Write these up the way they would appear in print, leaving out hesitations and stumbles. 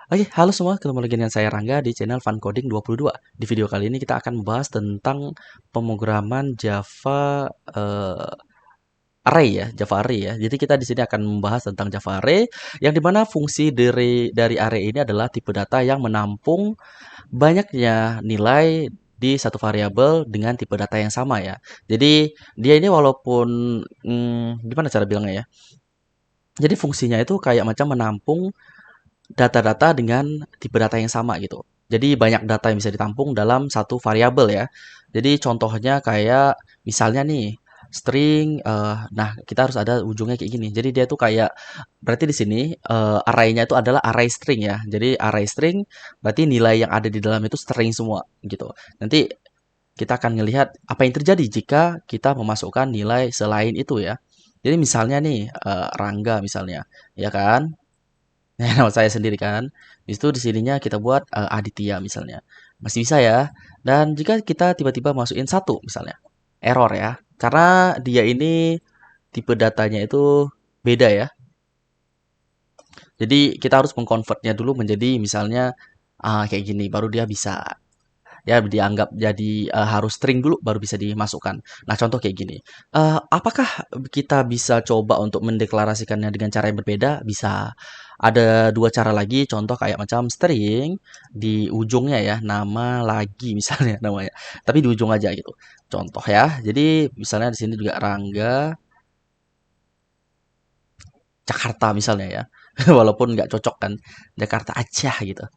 Oke, halo semua, ketemu lagi dengan saya Rangga di channel Fun Coding 22. Di video kali ini kita akan membahas tentang pemrograman Java array ya, Java array ya. Jadi kita di sini akan membahas tentang Java array yang dimana fungsi dari array ini adalah tipe data yang menampung banyaknya nilai di satu variabel dengan tipe data yang sama ya. Jadi dia ini walaupun gimana cara bilangnya ya? Jadi fungsinya itu kayak macam menampung data-data dengan tipe data yang sama gitu. Jadi banyak data yang bisa ditampung dalam satu variabel ya. Jadi contohnya kayak misalnya nih string, nah kita harus ada ujungnya kayak gini. Jadi dia tuh kayak berarti di sini array-nya itu adalah array string ya. Jadi array string berarti nilai yang ada di dalam itu string semua gitu. Nanti kita akan melihat apa yang terjadi jika kita memasukkan nilai selain itu ya. Jadi misalnya nih Rangga misalnya, ya kan? Nah, nama saya sendiri kan. Di situ di sininya kita buat Aditya misalnya. Masih bisa ya. Dan jika kita tiba-tiba masukin satu misalnya, error ya. Karena dia ini tipe datanya itu beda ya. Jadi kita harus mengkonvertnya dulu menjadi misalnya kayak gini baru dia bisa ya dianggap jadi harus string dulu baru bisa dimasukkan. Nah, contoh kayak gini. Apakah kita bisa coba untuk mendeklarasikannya dengan cara yang berbeda? Bisa. Ada dua cara lagi, contoh kayak macam string di ujungnya ya, nama lagi misalnya namanya. Tapi di ujung aja gitu. Contoh ya. Jadi misalnya di sini juga Rangga Jakarta misalnya ya. Walaupun nggak cocok kan. Jakarta aja gitu.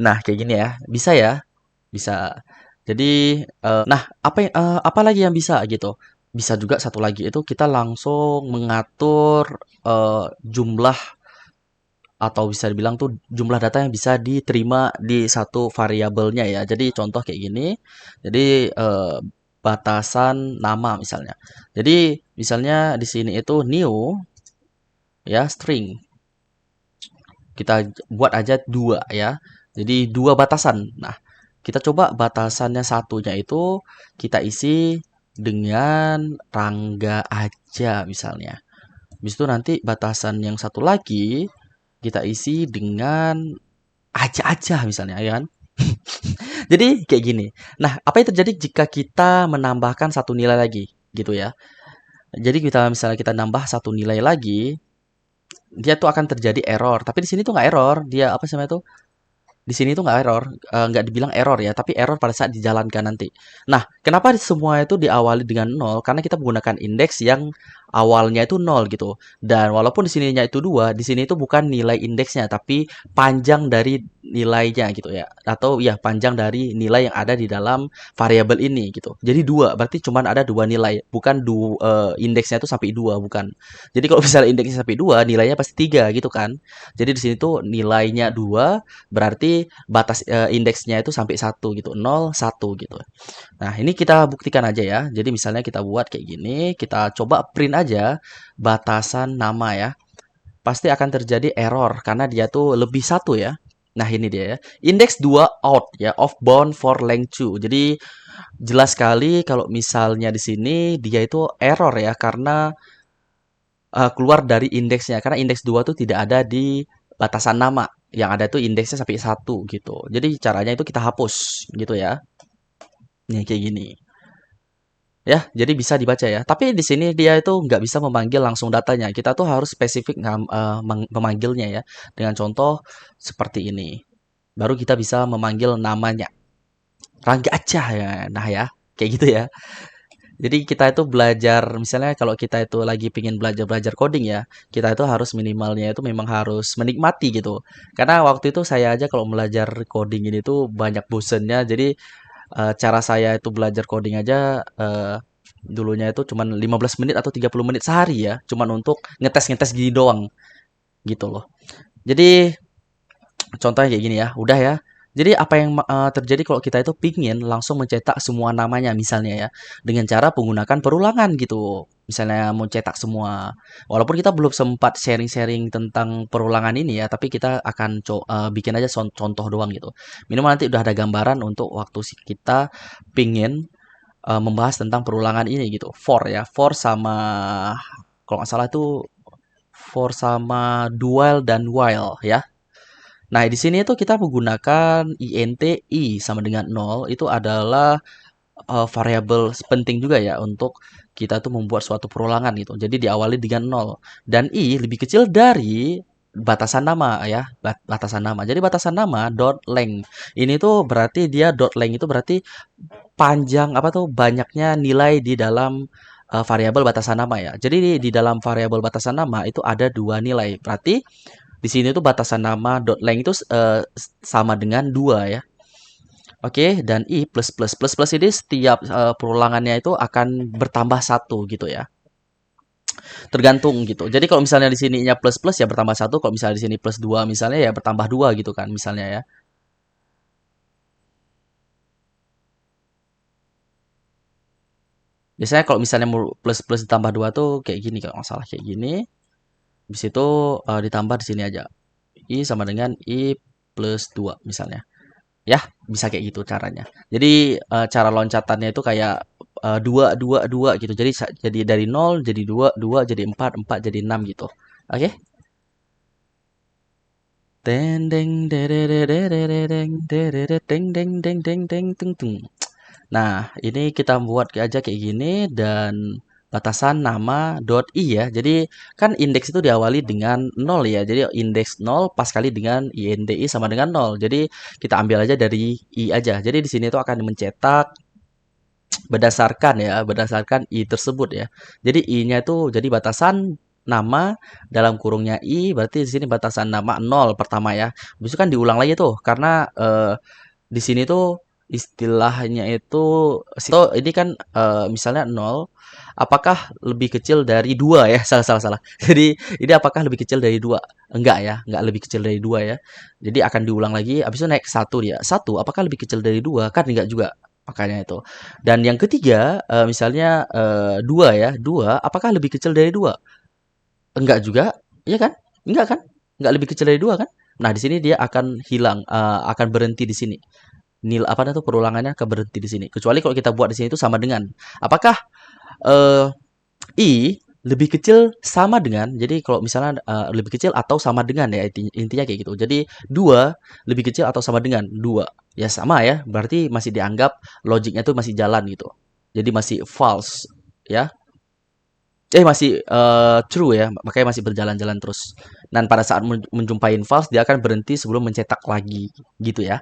Nah, kayak gini ya. Bisa ya. Bisa. Jadi, nah apa lagi yang bisa gitu? Bisa juga satu lagi itu kita langsung mengatur, jumlah atau bisa dibilang tuh jumlah data yang bisa diterima di satu variabelnya ya. Jadi contoh kayak gini. Jadi, batasan nama misalnya. Jadi misalnya di sini itu new ya string. Kita buat aja 2 ya. Jadi 2 batasan. Nah, kita coba batasannya satunya itu kita isi dengan Rangga aja misalnya. Habis itu nanti batasan yang satu lagi kita isi dengan aja misalnya ya kan. Jadi kayak gini. Nah, apa yang terjadi jika kita menambahkan satu nilai lagi gitu ya. Jadi kita misalnya kita nambah satu nilai lagi, dia tuh akan terjadi error. Tapi di sini tuh nggak error, dia apa sih namanya tuh? Di sini tuh nggak error, nggak dibilang error ya, tapi error pada saat dijalankan nanti. Nah, kenapa semua itu diawali dengan nol? Karena kita menggunakan indeks yang awalnya itu nol gitu. Dan walaupun di sininya itu 2, di sini itu bukan nilai indeksnya, tapi panjang dari nilainya gitu ya. Atau ya panjang dari nilai yang ada di dalam variabel ini gitu. Jadi 2, berarti cuman ada 2 nilai, bukan indeksnya itu sampai 2, bukan. Jadi kalau misalnya indeksnya sampai 2, nilainya pasti 3 gitu kan. Jadi di sini tuh nilainya 2, berarti batas indeksnya itu sampai satu gitu, nol satu gitu. Nah, ini kita buktikan aja ya. Jadi misalnya kita buat kayak gini, kita coba print aja batasan nama ya. Pasti akan terjadi error karena dia tuh lebih satu ya. Nah, ini dia ya. Index 2 out ya, of bound for length 2. Jadi jelas sekali kalau misalnya di sini dia itu error ya karena keluar dari indeksnya karena indeks 2 tuh tidak ada di batasan nama. Yang ada tuh indeksnya sampai satu gitu. Jadi caranya itu kita hapus gitu ya. Nih kayak gini. Ya, jadi bisa dibaca ya. Tapi di sini dia itu nggak bisa memanggil langsung datanya. Kita tuh harus spesifik memanggilnya ya. Dengan contoh seperti ini. Baru kita bisa memanggil namanya. Rangga aja ya. Nah ya, kayak gitu ya. Jadi kita itu belajar, misalnya kalau kita itu lagi pingin belajar-belajar coding ya, kita itu harus minimalnya itu memang harus menikmati gitu. Karena waktu itu saya aja kalau belajar coding ini tuh banyak bosennya, jadi cara saya itu belajar coding aja dulunya itu cuman 15 menit atau 30 menit sehari ya, cuman untuk ngetes-ngetes gini doang gitu loh. Jadi contohnya kayak gini ya, udah ya. Jadi apa yang terjadi kalau kita itu pingin langsung mencetak semua namanya misalnya ya, dengan cara menggunakan perulangan gitu. Misalnya mau cetak semua. Walaupun kita belum sempat sharing-sharing tentang perulangan ini ya, tapi kita akan bikin aja contoh doang gitu. Minimal nanti udah ada gambaran untuk waktu kita pingin membahas tentang perulangan ini gitu. For ya, for sama kalau nggak salah itu for sama dual dan while ya. Nah, di sini itu kita menggunakan int i sama dengan 0 itu adalah variabel penting juga ya untuk kita tuh membuat suatu perulangan gitu. Jadi diawali dengan 0 dan i lebih kecil dari batasan nama ya, batasan nama. Jadi batasan nama dot length. Ini tuh berarti dia dot length itu berarti panjang apa tuh banyaknya nilai di dalam variabel batasan nama ya. Jadi di dalam variabel batasan nama itu ada dua nilai. Berarti di sini tuh batasan nama dot length itu sama dengan 2 ya. Oke, dan i plus plus plus plus ini setiap perulangannya itu akan bertambah satu gitu ya. Tergantung gitu. Jadi kalau misalnya di sininya plus plus ya bertambah satu, kalau misalnya di sini plus 2 misalnya ya bertambah 2 gitu kan misalnya ya. Biasanya kalau misalnya plus plus ditambah 2 tuh kayak gini kalau nggak salah kayak gini. Habis itu ditambah di sini aja. I sama dengan i plus 2 misalnya. Ya, bisa kayak gitu caranya. Jadi cara loncatannya itu kayak 2 2 2 gitu. Jadi dari 0 jadi 2 2 jadi 4 4 jadi 6 gitu. Oke? Deng deng dedededededeng dedededeng deng deng deng deng tung tung. Nah, ini kita buat aja kayak gini dan batasan nama dot i ya. Jadi kan indeks itu diawali dengan 0 ya. Jadi indeks 0 pas kali dengan INDI sama dengan 0. Jadi kita ambil aja dari i aja. Jadi di sini itu akan mencetak berdasarkan i tersebut ya. Jadi i-nya itu jadi batasan nama dalam kurungnya i berarti di sini batasan nama 0 pertama ya. Habis itu kan diulang lagi tuh karena di sini tuh istilahnya itu ini kan misalnya 0 apakah lebih kecil dari 2 ya? Salah salah salah. Jadi ini apakah lebih kecil dari 2? Enggak ya, enggak lebih kecil dari 2 ya. Jadi akan diulang lagi habis itu naik 1 dia. 1 apakah lebih kecil dari 2? Kan enggak juga. Makanya itu. Dan yang ketiga, misalnya 2 ya. 2 apakah lebih kecil dari 2? Enggak juga, iya kan? Enggak kan? Enggak lebih kecil dari 2 kan? Nah, di sini dia akan hilang, akan berhenti di sini. Apa itu perulangannya akan berhenti di sini. Kecuali kalau kita buat di sini itu sama dengan. Apakah eh, i lebih kecil sama dengan, jadi kalau misalnya lebih kecil atau sama dengan ya intinya kayak gitu. Jadi 2 lebih kecil atau sama dengan 2. Ya sama ya, berarti masih dianggap logiknya tuh masih jalan gitu. Jadi masih false ya. Masih true ya, makanya masih berjalan-jalan terus. Dan pada saat menjumpai false dia akan berhenti sebelum mencetak lagi gitu ya.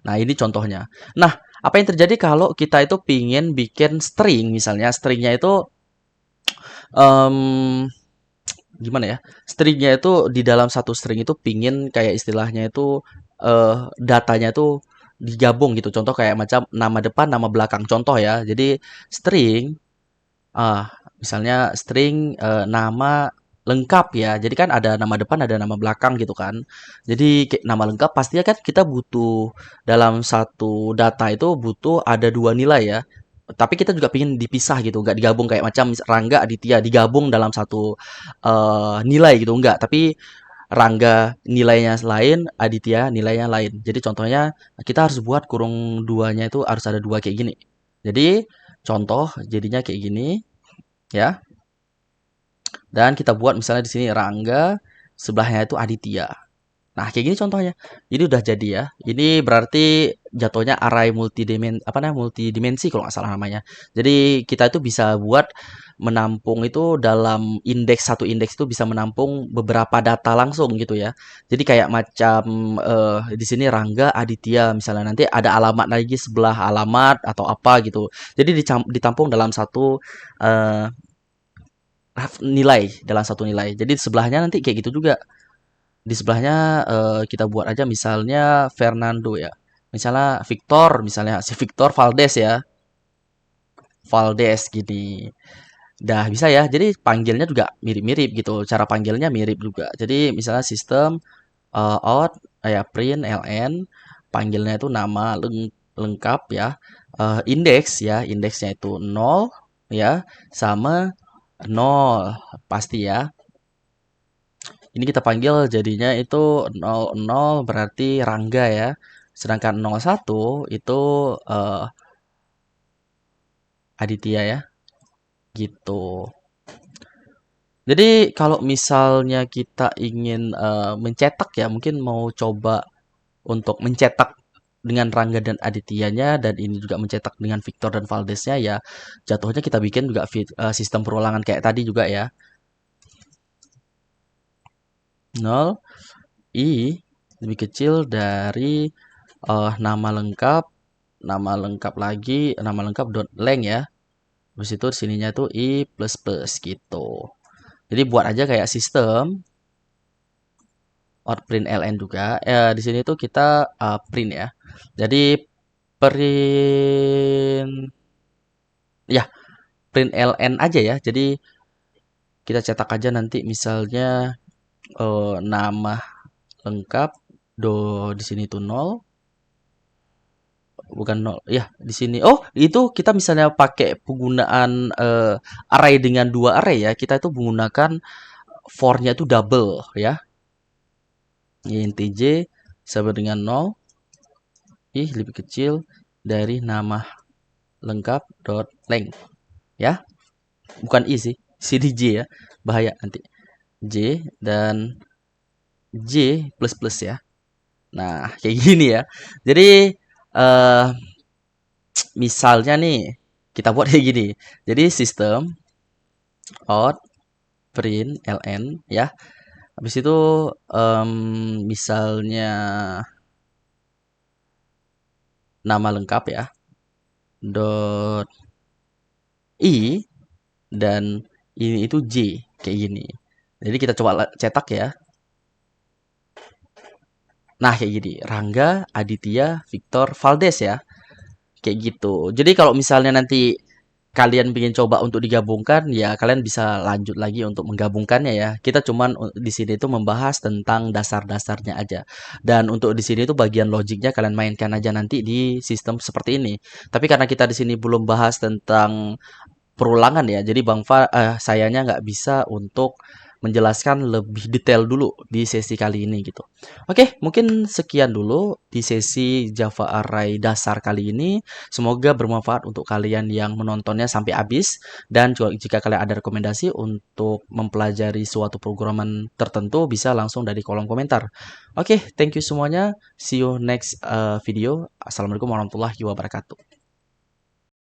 Nah, ini contohnya. Nah, apa yang terjadi kalau kita itu pingin bikin string, misalnya stringnya itu em, gimana ya? Stringnya itu di dalam satu string itu pingin kayak istilahnya itu datanya itu digabung gitu. Contoh kayak macam nama depan, nama belakang. Contoh ya. Jadi string misalnya string nama lengkap ya. Jadi kan ada nama depan, ada nama belakang gitu kan. Jadi nama lengkap pastinya kan kita butuh dalam satu data itu butuh ada dua nilai ya. Tapi kita juga pingin dipisah gitu, nggak digabung kayak macam Rangga Aditya digabung dalam satu nilai gitu, nggak. Tapi Rangga nilainya lain, Aditya nilainya lain. Jadi contohnya kita harus buat kurung duanya itu harus ada dua kayak gini. Jadi contoh jadinya kayak gini ya. Dan kita buat misalnya di sini Rangga, sebelahnya itu Aditya. Nah, kayak gini contohnya. Ini udah jadi ya. Ini berarti jatuhnya array multidimensi kalau nggak salah namanya. Jadi kita itu bisa buat menampung itu dalam satu indeks itu bisa menampung beberapa data langsung gitu ya. Jadi kayak macam di sini Rangga Aditya misalnya nanti ada alamat lagi sebelah alamat atau apa gitu. Jadi ditampung dalam satu eh, nilai dalam satu nilai. Jadi di sebelahnya nanti kayak gitu juga. Di sebelahnya kita buat aja misalnya Fernando ya. Misalnya Victor, misalnya si Victor Valdes ya. Valdes gini. Dah bisa ya. Jadi panggilnya juga mirip-mirip gitu. Cara panggilnya mirip juga. Jadi misalnya sistem out ya print ln panggilnya itu nama lengkap ya. Indeks ya, indeksnya itu 0 ya sama 0 pasti ya. Ini kita panggil jadinya itu 00 berarti Rangga ya. Sedangkan 01 itu eh, Aditya ya. Gitu. Jadi kalau misalnya kita ingin mencetak ya, mungkin mau coba untuk mencetak dengan Rangga dan Adityanya, dan ini juga mencetak dengan Victor dan Valdesnya, ya jatuhnya kita bikin juga sistem perulangan kayak tadi juga ya. 0 I lebih kecil dari nama lengkap lagi, nama lengkap dot length ya. Habis itu sininya tuh I plus plus gitu. Jadi buat aja kayak sistem print ln juga. Di sini tuh kita print ya. Jadi print ya print ln aja ya. Jadi kita cetak aja nanti misalnya nama lengkap di sini tuh 0, bukan 0 ya, di sini. Oh, itu kita misalnya pakai penggunaan array dengan 2 array ya. Kita itu menggunakan for-nya itu double ya. Int j sama dengan 0 I lebih kecil dari nama lengkap dot length ya. Bukan I sih, sini J ya. Bahaya nanti. J dan J plus plus ya. Nah, kayak gini ya. Jadi eh misalnya nih kita buat kayak gini. Jadi sistem out print ln ya. Habis itu misalnya nama lengkap ya. Dot I dan ini itu J kayak gini. Jadi kita coba cetak ya. Nah, kayak gini. Rangga, Aditya, Victor, Valdes ya. Kayak gitu. Jadi kalau misalnya nanti kalian ingin coba untuk digabungkan, ya kalian bisa lanjut lagi untuk menggabungkannya ya. Kita cuman di sini itu membahas tentang dasar-dasarnya aja. Dan untuk di sini itu bagian logiknya kalian mainkan aja nanti di sistem seperti ini. Tapi karena kita di sini belum bahas tentang perulangan ya. Jadi sayanya nggak bisa untuk menjelaskan lebih detail dulu di sesi kali ini gitu. Oke, mungkin sekian dulu di sesi Java Array dasar kali ini. Semoga bermanfaat untuk kalian yang menontonnya sampai habis. Dan juga jika kalian ada rekomendasi untuk mempelajari suatu programan tertentu, bisa langsung dari kolom komentar. Oke, thank you semuanya. See you next video. Assalamualaikum warahmatullahi wabarakatuh.